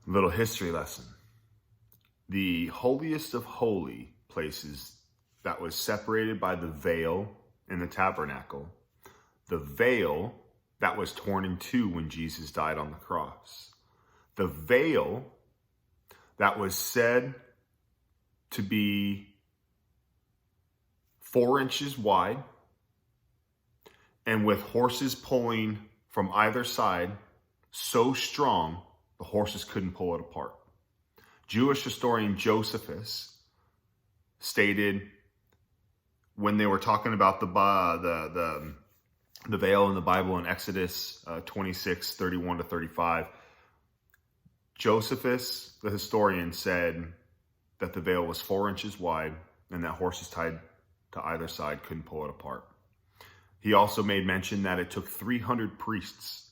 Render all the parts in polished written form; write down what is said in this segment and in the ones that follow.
Little history lesson. The holiest of holy places that was separated by the veil in the tabernacle, the veil that was torn in two when Jesus died on the cross, the veil that was said to be 4 inches wide and with horses pulling from either side so strong the horses couldn't pull it apart. Jewish historian Josephus stated when they were talking about the veil in the Bible in Exodus 26, 31 to 35, Josephus, the historian, said that the veil was 4 inches wide and that horses tied to either side couldn't pull it apart. He also made mention that it took 300 priests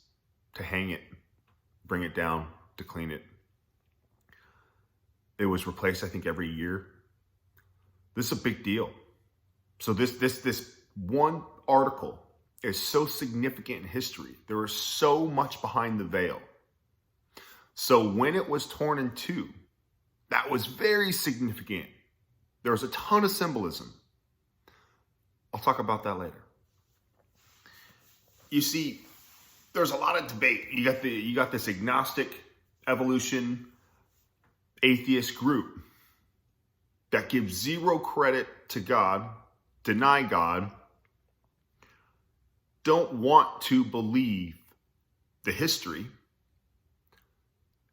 to hang it, bring it down, to clean it. It was replaced, I think, every year. This is a big deal. So this one article is so significant in history. There is so much behind the veil. So when it was torn in two, that was very significant. There was a ton of symbolism. I'll talk about that later. You see, there's a lot of debate. You got this agnostic evolution atheist group that gives zero credit to God, deny God, don't want to believe the history,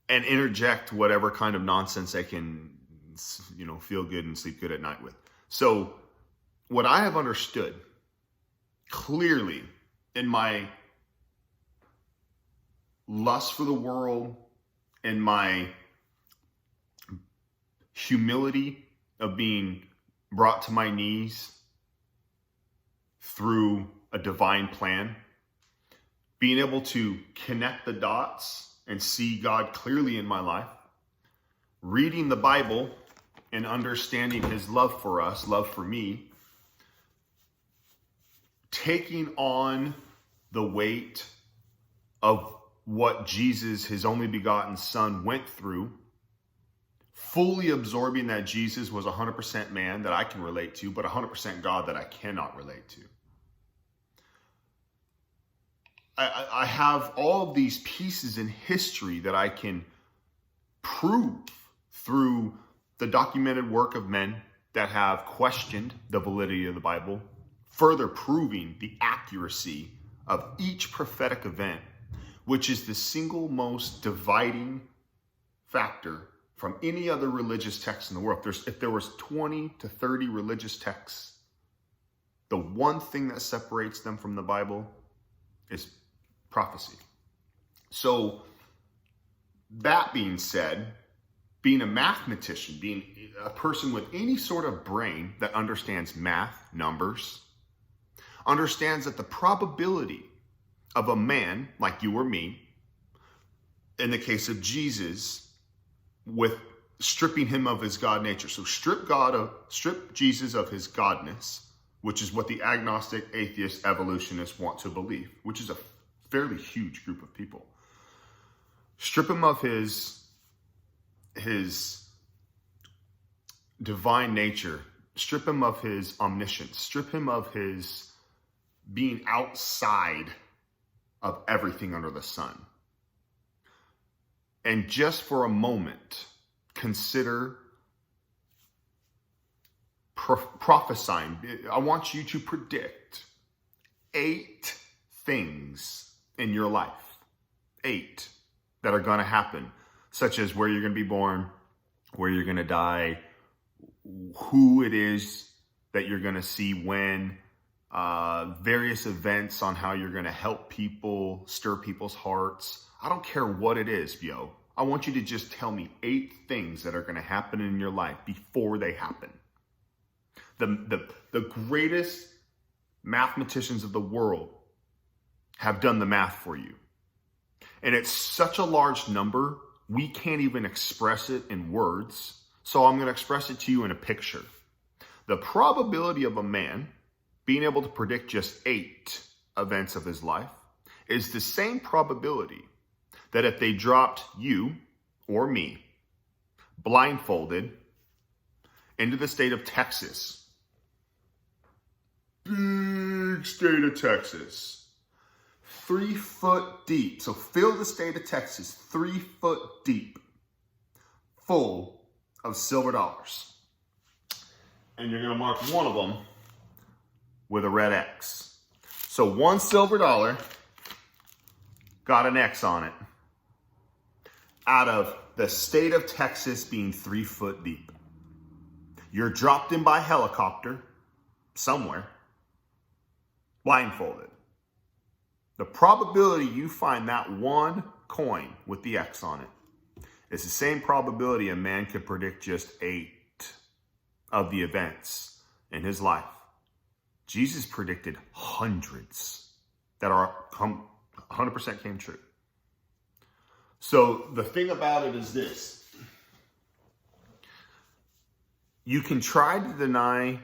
and interject whatever kind of nonsense they can, feel good and sleep good at night with. So what I have understood clearly in my lust for the world and my humility of being brought to my knees through a divine plan, being able to connect the dots and see God clearly in my life, reading the Bible and understanding his love for us, love for me, taking on the weight of what Jesus, his only begotten son, went through, fully absorbing that Jesus was 100% man that I can relate to, but 100% God that I cannot relate to. I have all of these pieces in history that I can prove through the documented work of men that have questioned the validity of the Bible, further proving the accuracy of each prophetic event, which is the single most dividing factor from any other religious text in the world. If there was 20 to 30 religious texts, the one thing that separates them from the Bible is prophecy. So that being said, being a mathematician, being a person with any sort of brain that understands math, numbers, understands that the probability of a man like you or me, in the case of Jesus, with stripping him of his God nature. So strip Jesus of his godness, which is what the agnostic, atheist, evolutionists want to believe, which is a fairly huge group of people. Strip him of his divine nature, strip him of his omniscience, strip him of his being outside of everything under the sun. And just for a moment, consider prophesying. I want you to predict 8 things in your life, 8 that are going to happen, such as where you're going to be born, where you're going to die, who it is that you're going to see when, various events on how you're going to help people, stir people's hearts. I don't care what it is, yo. I want you to just tell me 8 things that are going to happen in your life before they happen. The greatest mathematicians of the world have done the math for you. And it's such a large number, we can't even express it in words. So I'm going to express it to you in a picture. The probability of a man being able to predict just 8 events of his life is the same probability that if they dropped you or me, blindfolded, into the state of Texas. Big state of Texas. 3 foot deep. So fill the state of Texas 3 foot deep, full of silver dollars. And you're going to mark one of them with a red X. So one silver dollar got an X on it out of the state of Texas being 3 foot deep. You're dropped in by helicopter somewhere, blindfolded. The probability you find that one coin with the X on it is the same probability a man could predict just 8 of the events in his life. Jesus predicted hundreds that are 100% came true. So the thing about it is this. You can try to deny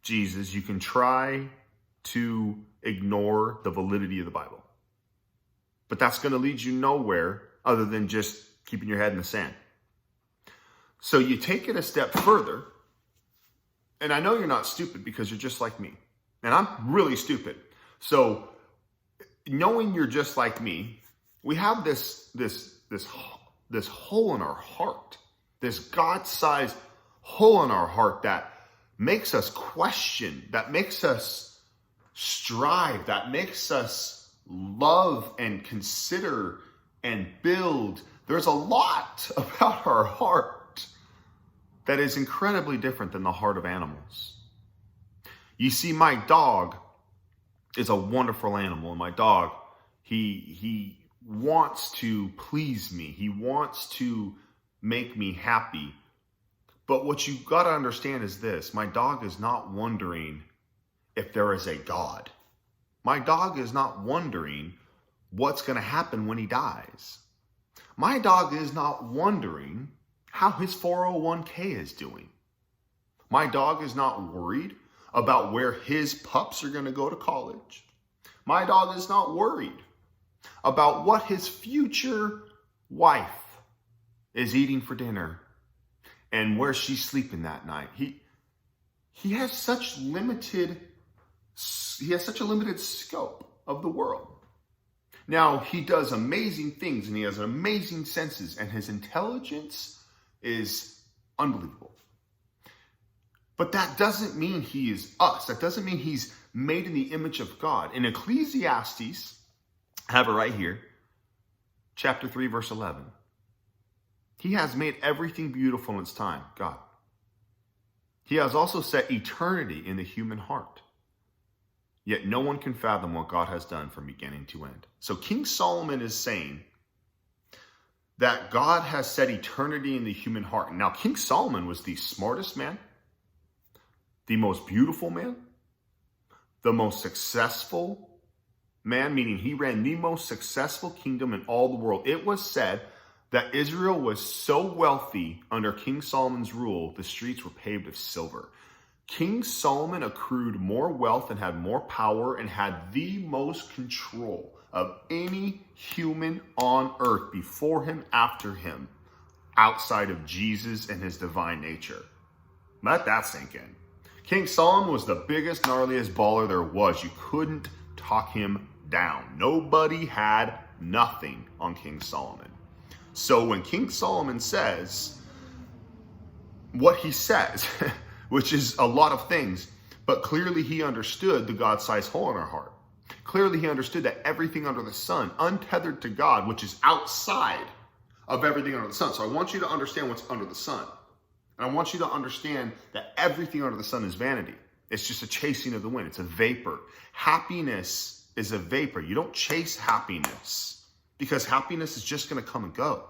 Jesus. You can try to ignore the validity of the Bible. But that's going to lead you nowhere other than just keeping your head in the sand. So you take it a step further. And I know you're not stupid because you're just like me. And I'm really stupid. So knowing you're just like me, we have this hole in our heart, this God-sized hole in our heart that makes us question, that makes us strive, that makes us love and consider and build. There's a lot about our heart that is incredibly different than the heart of animals. You see, my dog is a wonderful animal, and my dog, he wants to please me. He wants to make me happy. But what you've got to understand is this. My dog is not wondering if there is a God. My dog is not wondering what's going to happen when he dies. My dog is not wondering how his 401k is doing. My dog is not worried about where his pups are going to go to college. My dog is not worried about what his future wife is eating for dinner and where she's sleeping that night. He has such a limited scope of the world. Now, he does amazing things and he has amazing senses and his intelligence is unbelievable. But that doesn't mean he is us. That doesn't mean he's made in the image of God. In Ecclesiastes, I have it right here, chapter 3, verse 11. He has made everything beautiful in its time, God. He has also set eternity in the human heart. Yet no one can fathom what God has done from beginning to end. So King Solomon is saying that God has set eternity in the human heart. Now, King Solomon was the smartest man, the most beautiful man, the most successful man, meaning he ran the most successful kingdom in all the world. It was said that Israel was so wealthy under King Solomon's rule, the streets were paved with silver. King Solomon accrued more wealth and had more power and had the most control of any human on earth before him, after him, outside of Jesus and his divine nature. Let that sink in. King Solomon was the biggest, gnarliest baller there was. You couldn't talk him down. Nobody had nothing on King Solomon. So when King Solomon says what he says, which is a lot of things, but clearly he understood the God-sized hole in our heart. Clearly he understood that everything under the sun, untethered to God, which is outside of everything under the sun. So I want you to understand what's under the sun. And I want you to understand that everything under the sun is vanity. It's just a chasing of the wind. It's a vapor. Happiness is a vapor. You don't chase happiness because happiness is just going to come and go.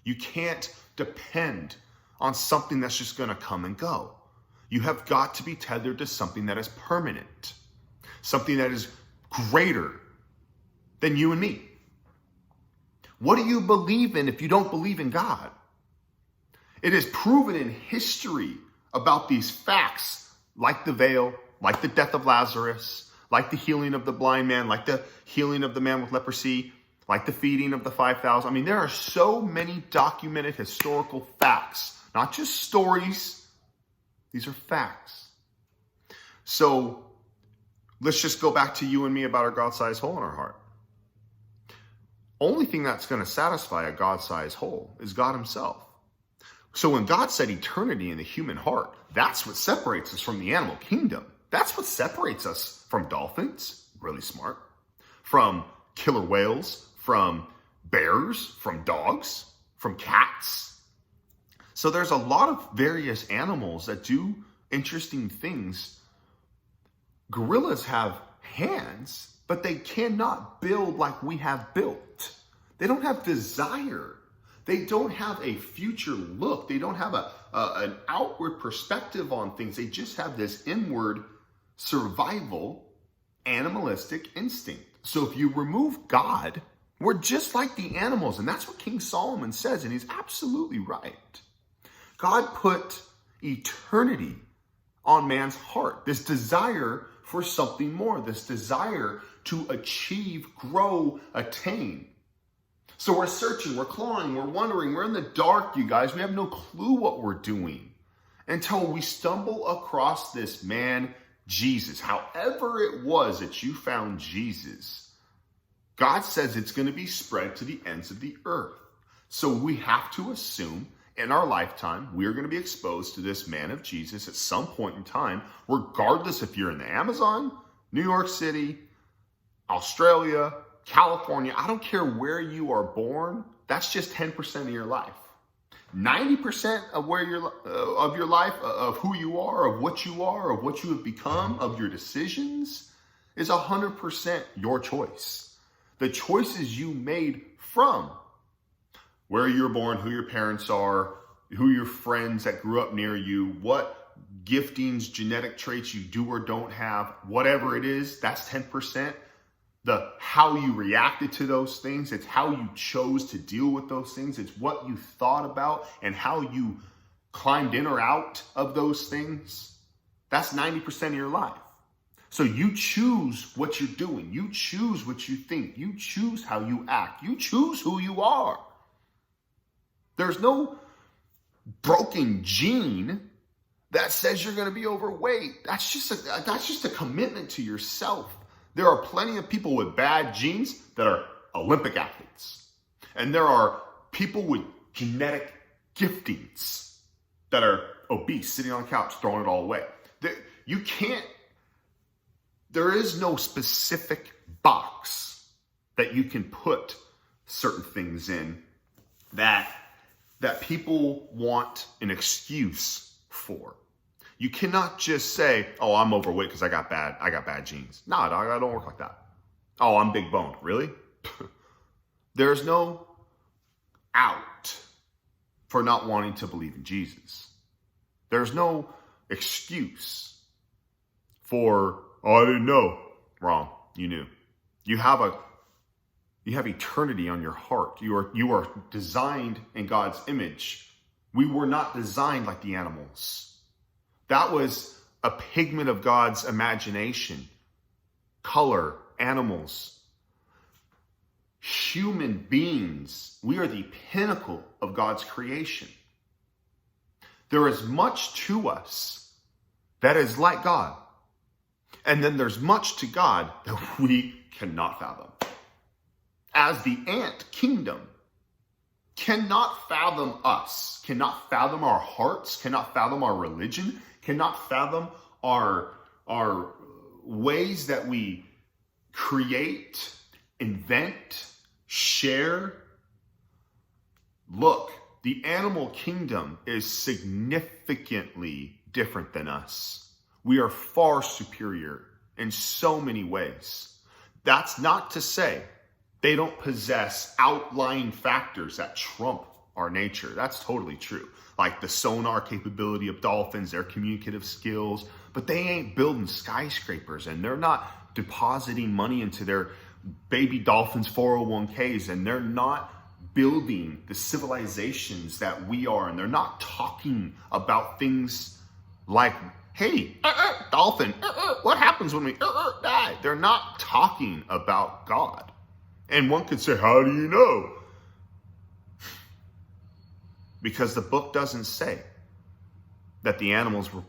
You can't depend on something that's just going to come and go. You have got to be tethered to something that is permanent, something that is greater than you and me. What do you believe in if you don't believe in God? It is proven in history about these facts, like the veil, like the death of Lazarus, like the healing of the blind man, like the healing of the man with leprosy, like the feeding of the 5,000. I mean, there are so many documented historical facts, not just stories. These are facts. So let's just go back to you and me about our God-sized hole in our heart. Only thing that's going to satisfy a God-sized hole is God himself. So when God said eternity in the human heart, that's what separates us from the animal kingdom. That's what separates us from dolphins, really smart, from killer whales, from bears, from dogs, from cats. So there's a lot of various animals that do interesting things. Gorillas have hands, but they cannot build like we have built. They don't have desire. They don't have a future look. They don't have an outward perspective on things. They just have this inward survival, animalistic instinct. So if you remove God, we're just like the animals. And that's what King Solomon says. And he's absolutely right. God put eternity on man's heart. This desire for something more. This desire to achieve, grow, attain. So we're searching, we're clawing, we're wondering, we're in the dark, you guys. We have no clue what we're doing until we stumble across this man, Jesus. However it was that you found Jesus, God says it's going to be spread to the ends of the earth. So we have to assume in our lifetime, we're going to be exposed to this man of Jesus at some point in time, regardless if you're in the Amazon, New York City, Australia, California. I don't care where you are born. That's just 10% of your life. 90% of of your life, of who you are, of what you have become, of your decisions, is 100% your choice. The choices you made from where you're born, who your parents are, who your friends that grew up near you, what giftings, genetic traits you do or don't have, whatever it is, that's 10%. The how you reacted to those things, it's how you chose to deal with those things, it's what you thought about and how you climbed in or out of those things. That's 90% of your life. So you choose what you're doing. You choose what you think. You choose how you act. You choose who you are. There's no broken gene that says you're going to be overweight. That's just a commitment to yourself. There are plenty of people with bad genes that are Olympic athletes. And there are people with genetic giftings that are obese, sitting on the couch, throwing it all away. There is no specific box that you can put certain things in that people want an excuse for. You cannot just say, oh, I'm overweight because I got bad genes. No, dog, I don't work like that. Oh, I'm big boned. Really? There's no out for not wanting to believe in Jesus. There's no excuse for, oh, I didn't know. Wrong. You knew. You have eternity on your heart. You are designed in God's image. We were not designed like the animals. That was a pigment of God's imagination. Color, animals, human beings. We are the pinnacle of God's creation. There is much to us that is like God. And then there's much to God that we cannot fathom. As the ant kingdom cannot fathom us, cannot fathom our hearts, cannot fathom our religion, cannot fathom our ways that we create, invent, share. Look, the animal kingdom is significantly different than us. We are far superior in so many ways. That's not to say they don't possess outlying factors that trump our nature. That's totally true. Like the sonar capability of dolphins, their communicative skills, but they ain't building skyscrapers and they're not depositing money into their baby dolphins' 401ks, and they're not building the civilizations that we are, and they're not talking about things like, hey, dolphin, what happens when we die? They're not talking about God. And one could say, how do you know? Because the book doesn't say that the animals were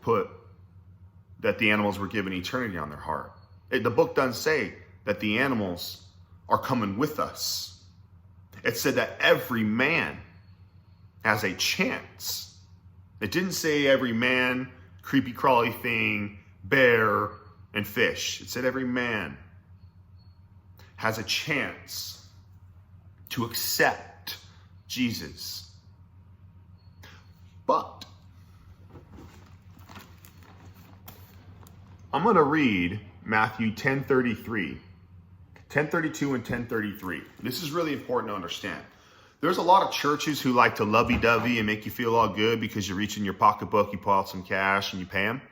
given eternity on their heart. The book doesn't say that the animals are coming with us. It said that every man has a chance. It didn't say every man, creepy crawly thing, bear, and fish. It said every man has a chance to accept Jesus. But I'm going to read Matthew 10:33, 10:32 and 10:33. This is really important to understand. There's a lot of churches who like to lovey-dovey and make you feel all good because you reach in your pocketbook, you pull out some cash, and you pay them.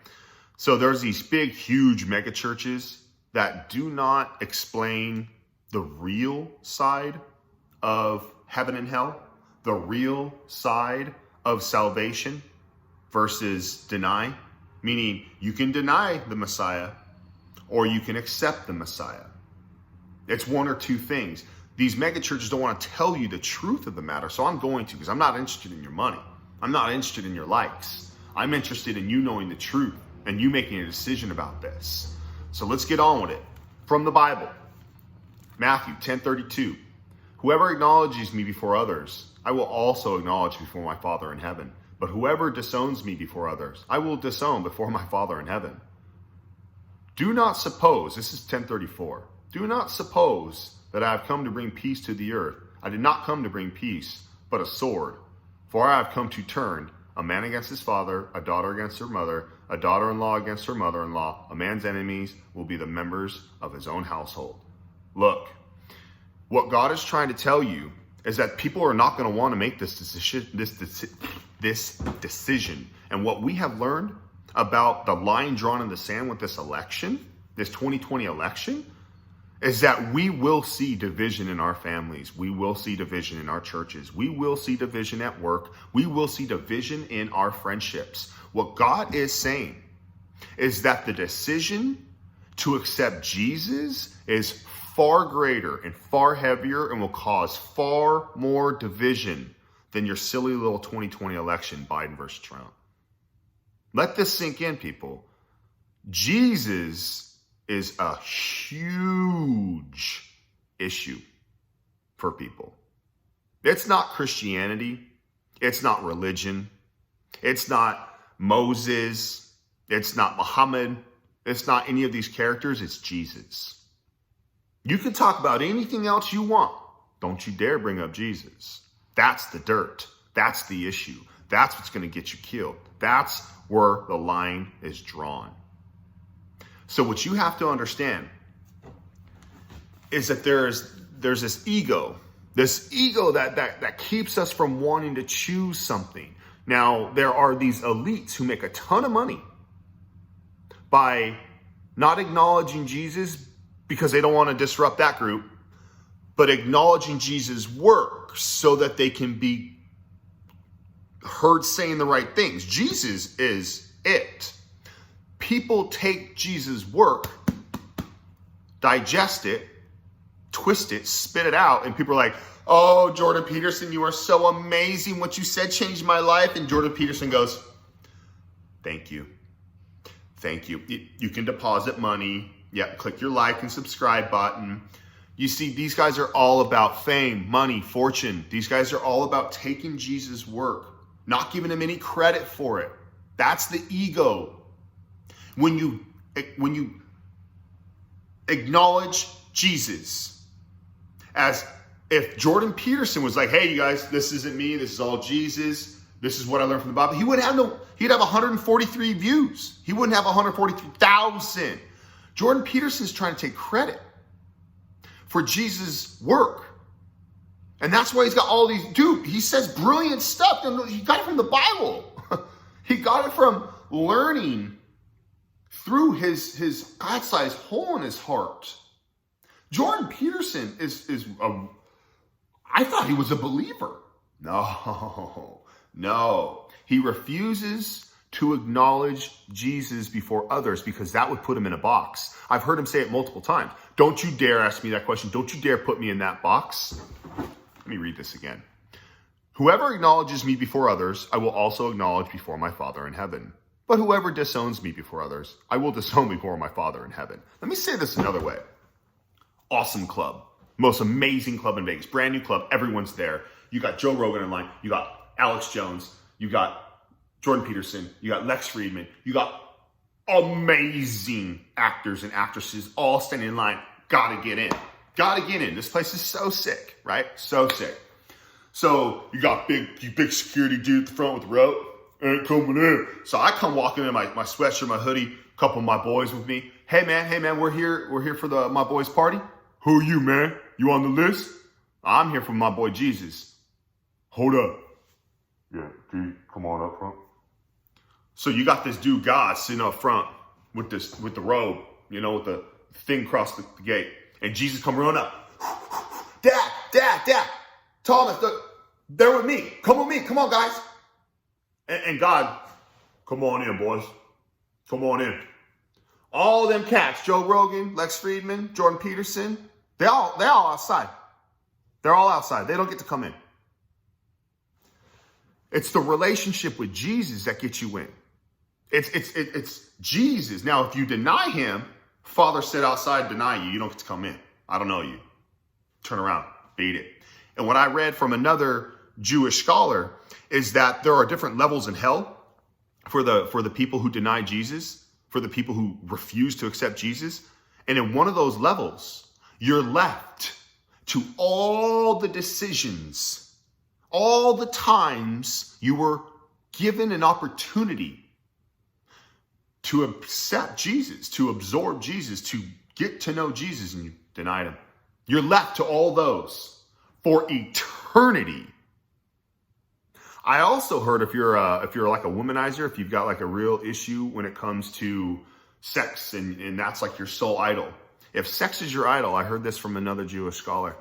So there's these big, huge mega churches that do not explain the real side of heaven and hell, the real side of salvation versus deny. Meaning you can deny the Messiah or you can accept the Messiah. It's one or two things. These mega churches don't want to tell you the truth of the matter, so I'm going to, because I'm not interested in your money. I'm not interested in your likes. I'm interested in you knowing the truth and you making a decision about this. So let's get on with it. From the Bible, Matthew 10:32. Whoever acknowledges me before others, I will also acknowledge before my Father in heaven. But whoever disowns me before others, I will disown before my Father in heaven. Do not suppose, this is 10:34. Do not suppose that I have come to bring peace to the earth. I did not come to bring peace, but a sword. For I have come to turn a man against his father, a daughter against her mother, a daughter-in-law against her mother-in-law. A man's enemies will be the members of his own household. Look, what God is trying to tell you is that people are not going to want to make this decision. And what we have learned about the line drawn in the sand with this election, this 2020 election, is that we will see division in our families. We will see division in our churches. We will see division at work. We will see division in our friendships. What God is saying is that the decision to accept Jesus is far greater and far heavier and will cause far more division than your silly little 2020 election, Biden versus Trump. Let this sink in, people. Jesus is a huge issue for people. It's not Christianity. It's not religion. It's not Moses. It's not Muhammad. It's not any of these characters. It's Jesus. You can talk about anything else you want. Don't you dare bring up Jesus. That's the dirt. That's the issue. That's what's going to get you killed. That's where the line is drawn. So what you have to understand is that there's this ego that keeps us from wanting to choose something. Now, there are these elites who make a ton of money by not acknowledging Jesus because they don't want to disrupt that group, but acknowledging Jesus' work so that they can be heard saying the right things. Jesus is it. People take Jesus' work, digest it, twist it, spit it out, and people are like, oh, Jordan Peterson, you are so amazing. What you said changed my life. And Jordan Peterson goes, thank you. Thank you. You can deposit money. Yeah, click your like and subscribe button. You see, these guys are all about fame, money, fortune. These guys are all about taking Jesus' work, not giving him any credit for it. That's the ego. When you acknowledge Jesus, as if Jordan Peterson was like, hey, you guys, this isn't me. This is all Jesus. This is what I learned from the Bible. He'd have 143 views. He wouldn't have 143,000. Jordan Peterson's trying to take credit for Jesus' work. And that's why he's got all these, he says brilliant stuff. He got it from the Bible. He got it from learning through his God-sized hole in his heart. Jordan Peterson I thought he was a believer. No. He refuses to acknowledge Jesus before others because that would put him in a box. I've heard him say it multiple times. Don't you dare ask me that question. Don't you dare put me in that box. Let me read this again. Whoever acknowledges me before others, I will also acknowledge before my Father in heaven. But whoever disowns me before others, I will disown before my Father in heaven. Let me say this another way. Awesome club. Most amazing club in Vegas. Brand new club. Everyone's there. You got Joe Rogan in line. You got Alex Jones. You got Jordan Peterson, you got Lex Friedman, you got amazing actors and actresses all standing in line. Gotta get in. Gotta get in. This place is so sick, right? So sick. So you got big security dude at the front with the rope. Ain't coming in. So I come walking in my sweatshirt, my hoodie, a couple of my boys with me. Hey man, we're here for my boys' party. Who are you, man? You on the list? I'm here for my boy Jesus. Hold up. Yeah, dude, come on up front. So you got this dude, God, sitting up front with the robe, with the thing across the gate. And Jesus come running up. Dad. Thomas, they're with me. Come with me. Come on, guys. And God, come on in, boys. Come on in. All them cats, Joe Rogan, Lex Friedman, Jordan Peterson, they all outside. They're all outside. They don't get to come in. It's the relationship with Jesus that gets you in. It's Jesus. Now, if you deny him, Father said outside, deny you. You don't get to come in. I don't know you. Turn around. Beat it. And what I read from another Jewish scholar is that there are different levels in hell for the people who deny Jesus, for the people who refuse to accept Jesus. And in one of those levels, you're left to all the decisions, all the times you were given an opportunity to accept Jesus, to absorb Jesus, to get to know Jesus, and you denied him. You're left to all those for eternity. I also heard if you're like a womanizer, if you've got like a real issue when it comes to sex and that's like your sole idol. If sex is your idol, I heard this from another Jewish scholar,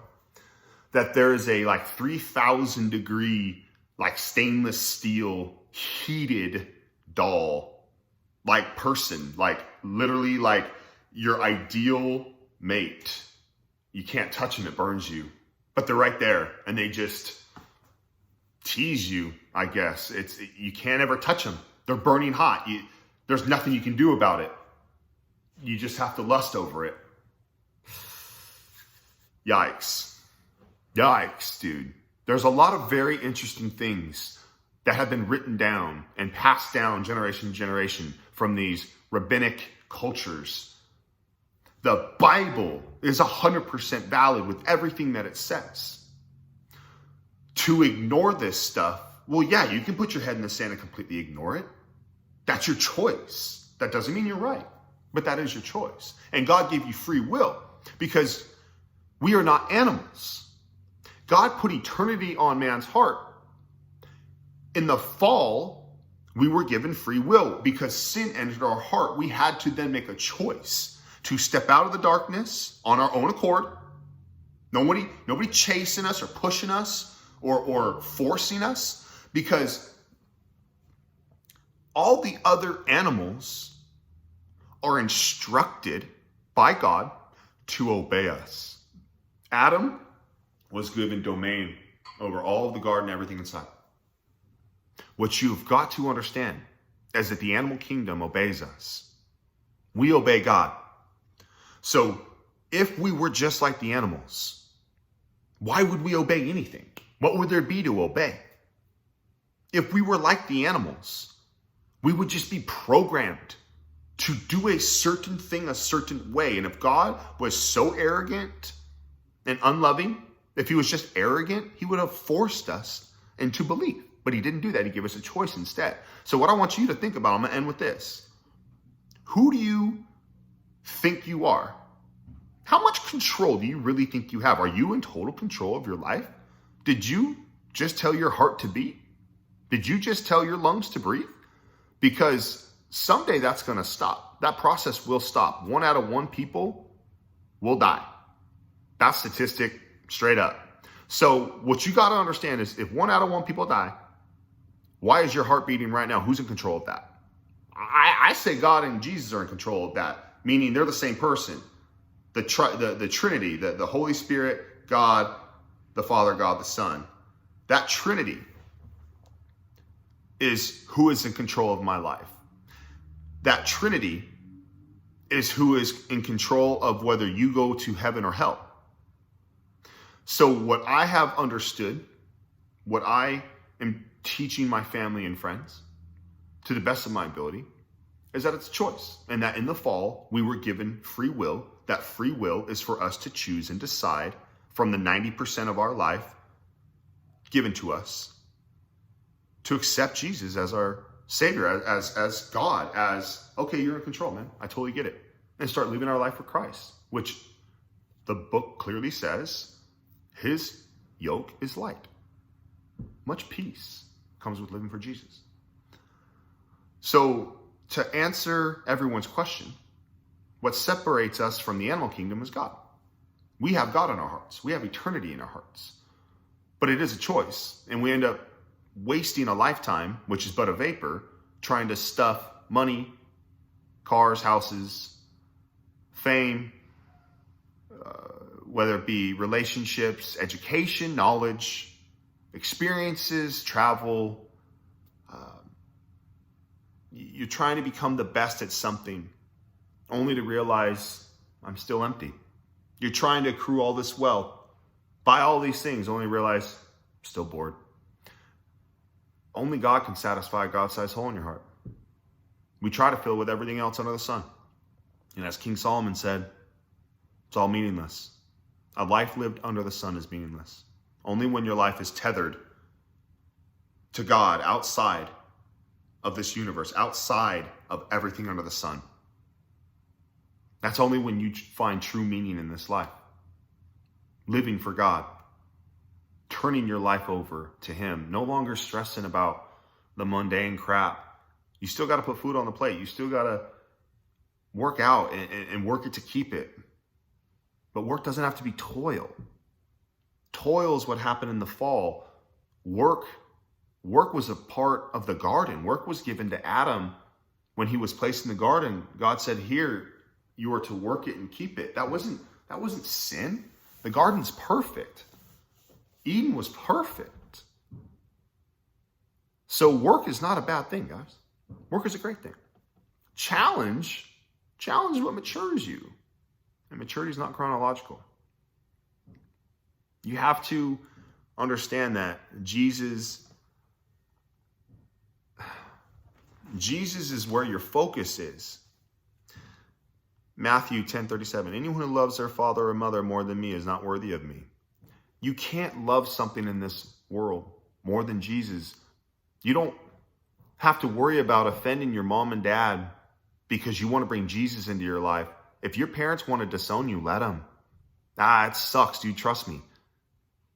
that there is a like 3,000 degree, like stainless steel heated doll, like person, like literally like your ideal mate. You can't touch them, it burns you. But they're right there and they just tease you, I guess. You can't ever touch them. They're burning hot. There's nothing you can do about it. You just have to lust over it. Yikes. Yikes, dude. There's a lot of very interesting things that have been written down and passed down generation to generation from these rabbinic cultures. The Bible is 100% valid with everything that it says. To ignore this stuff, well, yeah, you can put your head in the sand and completely ignore it. That's your choice. That doesn't mean you're right, but that is your choice. And God gave you free will because we are not animals. God put eternity on man's heart. In the fall, we were given free will because sin entered our heart. We had to then make a choice to step out of the darkness on our own accord. Nobody chasing us or pushing us or forcing us, because all the other animals are instructed by God to obey us. Adam was given domain over all of the garden, everything inside. What you've got to understand is that the animal kingdom obeys us. We obey God. So if we were just like the animals, why would we obey anything? What would there be to obey? If we were like the animals, we would just be programmed to do a certain thing a certain way. And if God was so arrogant and unloving, if he was just arrogant, he would have forced us into belief. But he didn't do that. He gave us a choice instead. So what I want you to think about, I'm going to end with this. Who do you think you are? How much control do you really think you have? Are you in total control of your life? Did you just tell your heart to beat? Did you just tell your lungs to breathe? Because someday that's going to stop. That process will stop. 1 out of 1 people will die. That's statistic straight up. So what you got to understand is if 1 out of 1 people die, why is your heart beating right now? Who's in control of that? I say God and Jesus are in control of that, meaning they're the same person. The Trinity, the Holy Spirit, God, the Father, God, the Son. That Trinity is who is in control of my life. That Trinity is who is in control of whether you go to heaven or hell. So what I have understood, what I am teaching my family and friends to the best of my ability, is that it's a choice. And that in the fall, we were given free will. That free will is for us to choose and decide from the 90% of our life given to us to accept Jesus as our Savior, as God, as, okay, you're in control, man. I totally get it. And start living our life for Christ, which the book clearly says his yoke is light. Much peace comes with living for Jesus. So to answer everyone's question, what separates us from the animal kingdom is God. We have God in our hearts. We have eternity in our hearts. But it is a choice. And we end up wasting a lifetime, which is but a vapor, trying to stuff money, cars, houses, fame, whether it be relationships, education, knowledge, experiences, travel. You're trying to become the best at something, only to realize I'm still empty. You're trying to accrue all this wealth, buy all these things, only to realize I'm still bored. Only God can satisfy a God-sized hole in your heart. We try to fill it with everything else under the sun. And as King Solomon said, it's all meaningless. A life lived under the sun is meaningless. Only when your life is tethered to God outside of this universe, outside of everything under the sun. That's only when you find true meaning in this life. Living for God. Turning your life over to him. No longer stressing about the mundane crap. You still got to put food on the plate. You still got to work out and work it to keep it. But work doesn't have to be toil. Toil is what happened in the fall. Work was a part of the garden. Work was given to Adam when he was placed in the garden. God said, here, you are to work it and keep it. That wasn't sin. The garden's perfect. Eden was perfect. So work is not a bad thing, guys. Work is a great thing. Challenge is what matures you. And maturity is not chronological. You have to understand that Jesus is where your focus is. Matthew 10:37. Anyone who loves their father or mother more than me is not worthy of me. You can't love something in this world more than Jesus. You don't have to worry about offending your mom and dad because you want to bring Jesus into your life. If your parents want to disown you, let them. It sucks, dude. Trust me.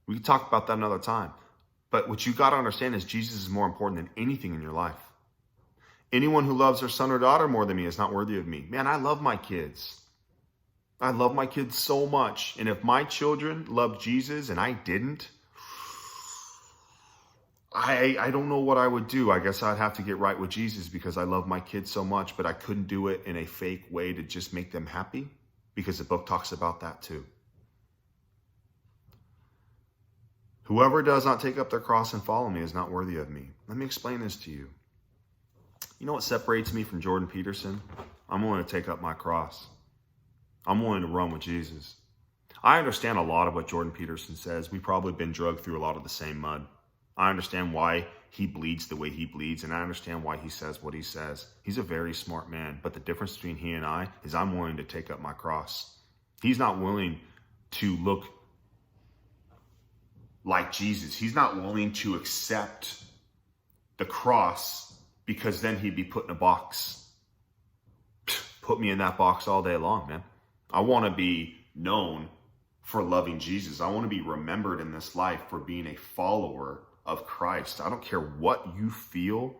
We can talk about that another time. But what you got to understand is Jesus is more important than anything in your life. Anyone who loves their son or daughter more than me is not worthy of me. Man, I love my kids. I love my kids so much. And if my children loved Jesus and I didn't, I don't know what I would do. I guess I'd have to get right with Jesus because I love my kids so much, but I couldn't do it in a fake way to just make them happy because the book talks about that too. Whoever does not take up their cross and follow me is not worthy of me. Let me explain this to you. You know what separates me from Jordan Peterson? I'm willing to take up my cross. I'm willing to run with Jesus. I understand a lot of what Jordan Peterson says. We've probably been drugged through a lot of the same mud. I understand why he bleeds the way he bleeds, and I understand why he says what he says. He's a very smart man, but the difference between he and I is I'm willing to take up my cross. He's not willing to look like Jesus. He's not willing to accept the cross because then he'd be put in a box. Put me in that box all day long, man. I want to be known for loving Jesus. I want to be remembered in this life for being a follower of Christ. I don't care what you feel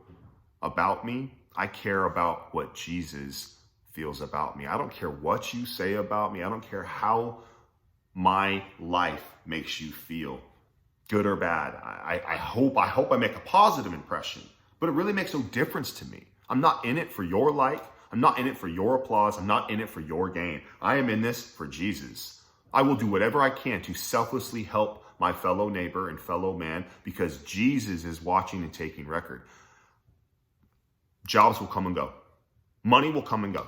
about me. I care about what Jesus feels about me. I don't care what you say about me. I don't care how my life makes you feel, good or bad. I hope I make a positive impression, but it really makes no difference to me. I'm not in it for your like. I'm not in it for your applause. I'm not in it for your gain. I am in this for Jesus. I will do whatever I can to selflessly help my fellow neighbor and fellow man because Jesus is watching and taking record. Jobs will come and go. Money will come and go.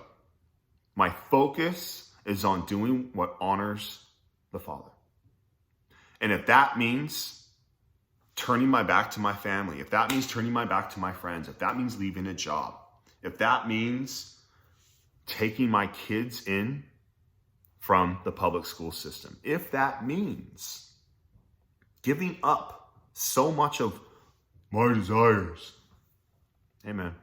My focus is on doing what honors the Father. And if that means turning my back to my family, if that means turning my back to my friends, if that means leaving a job, if that means taking my kids in from the public school system, if that means giving up so much of my desires, amen.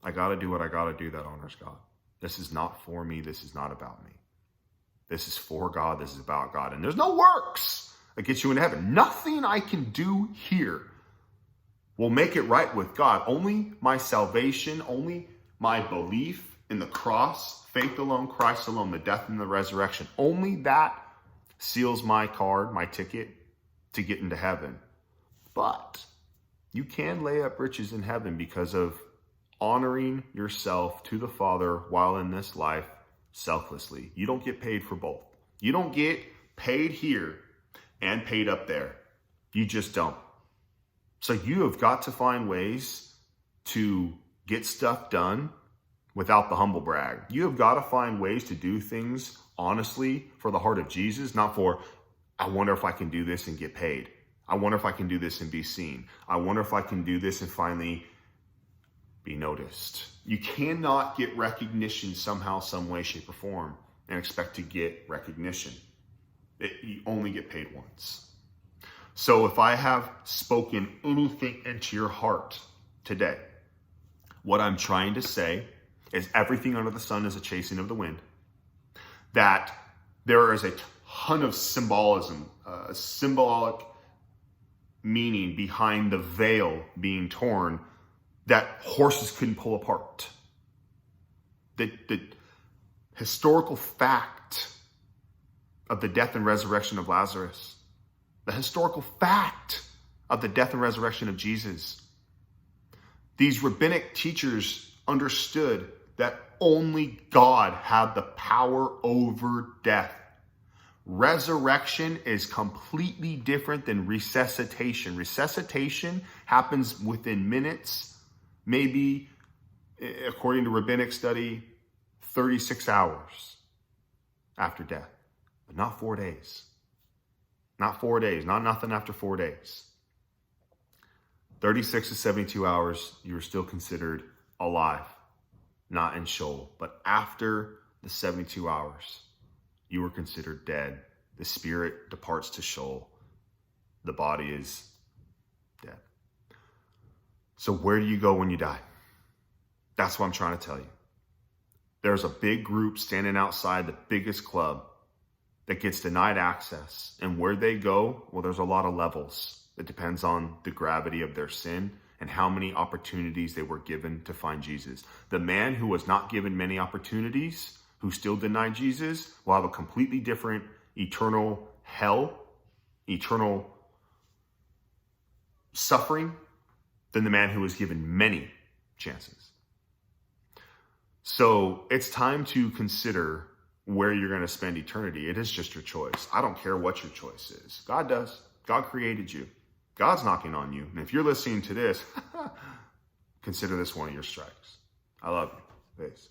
I got to do what I got to do that honors God. This is not for me. This is not about me. This is for God. This is about God. And there's no works that gets you into heaven. Nothing I can do here will make it right with God. Only my salvation, only my belief in the cross, faith alone, Christ alone, the death and the resurrection. Only that seals my card, my ticket to get into heaven. But you can lay up riches in heaven because of honoring yourself to the Father while in this life selflessly. You don't get paid for both. You don't get paid here and paid up there. You just don't. So you have got to find ways to get stuff done without the humble brag. You have got to find ways to do things honestly for the heart of Jesus, not for, I wonder if I can do this and get paid. I wonder if I can do this and be seen. I wonder if I can do this and finally be noticed. You cannot get recognition somehow, some way, shape, or form and expect to get recognition. You only get paid once. So if I have spoken anything into your heart today, what I'm trying to say is everything under the sun is a chasing of the wind. That there is a ton of symbolism, symbolic meaning behind the veil being torn that horses couldn't pull apart. The historical fact of the death and resurrection of Lazarus. The historical fact of the death and resurrection of Jesus. These rabbinic teachers understood that only God had the power over death. Resurrection is completely different than resuscitation. Resuscitation happens within minutes, maybe, according to rabbinic study, 36 hours after death, but not 4 days. Not 4 days, not nothing after 4 days. 36 to 72 hours, you're still considered alive, not in Sheol. But after the 72 hours, you were considered dead. The spirit departs to Sheol. The body is dead. So where do you go when you die? That's what I'm trying to tell you. There's a big group standing outside the biggest club that gets denied access. And where they go, well, there's a lot of levels. It depends on the gravity of their sin and how many opportunities they were given to find Jesus. The man who was not given many opportunities, who still denied Jesus, will have a completely different eternal hell, eternal suffering than the man who was given many chances. So it's time to consider where you're going to spend eternity. It is just your choice. I don't care what your choice is. God does. God created you. God's knocking on you. And if you're listening to this, consider this one of your strikes. I love you. Peace.